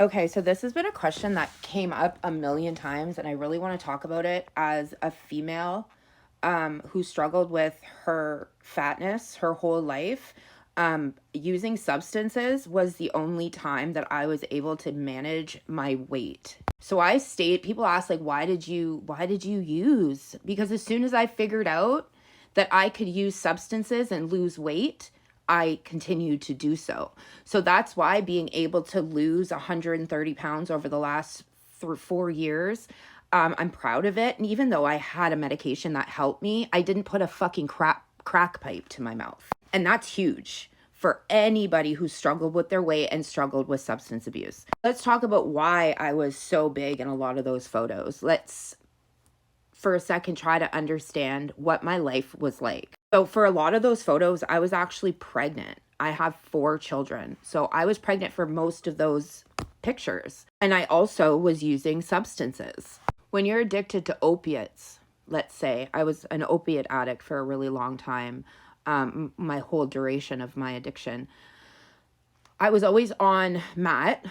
Okay, so this has been a question that came up a million times, and I really want to talk about it as a female who struggled with her fatness her whole life. Using substances was the only time that I was able to manage my weight. So people ask like, why did you use? Because as soon as I figured out that I could use substances and lose weight, I continued to do so. So that's why being able to lose 130 pounds over the last 4 years, I'm proud of it. And even though I had a medication that helped me, I didn't put a fucking crack pipe to my mouth. And that's huge for anybody who struggled with their weight and struggled with substance abuse. Let's talk about why I was so big in a lot of those photos. Let's for a second try to understand what my life was like. So for a lot of those photos, I was actually pregnant. I have 4 children. So I was pregnant for most of those pictures. And I also was using substances. When you're addicted to opiates, let's say, I was an opiate addict for a really long time, my whole duration of my addiction. I was always on MAT,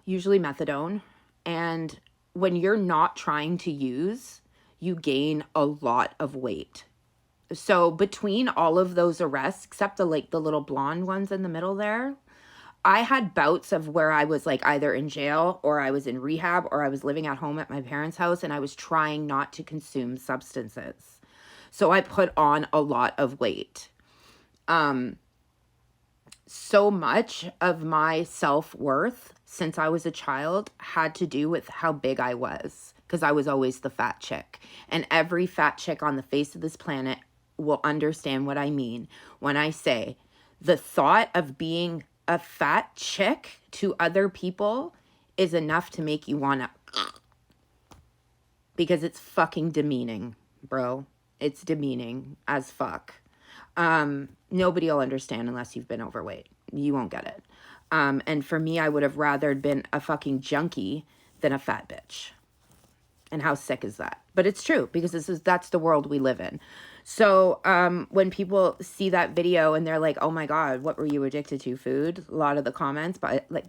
usually methadone. And when you're not trying to use, you gain a lot of weight. So between all of those arrests, except the little blonde ones in the middle there, I had bouts of where I was like either in jail or I was in rehab or I was living at home at my parents' house and I was trying not to consume substances. So I put on a lot of weight. So much of my self-worth since I was a child had to do with how big I was, because I was always the fat chick. And every fat chick on the face of this planet will understand what I mean when I say the thought of being a fat chick to other people is enough to make you want to, because it's fucking demeaning, bro. It's demeaning as fuck. Nobody will understand unless you've been overweight. You won't get it. And for me, I would have rather been a fucking junkie than a fat bitch. And how sick is that? But it's true, because that's the world we live in. So when people see that video and they're like, oh my God, what were you addicted to? Food? A lot of the comments, but like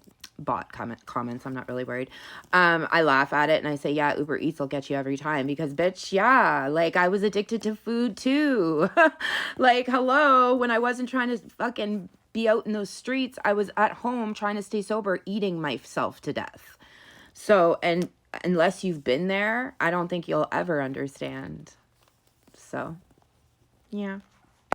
comments, I'm not really worried. I laugh at it and I say, yeah, Uber Eats will get you every time, because bitch, yeah, like I was addicted to food too. Like, hello, when I wasn't trying to fucking be out in those streets, I was at home trying to stay sober, eating myself to death. So, and unless you've been there, I don't think you'll ever understand. So, yeah.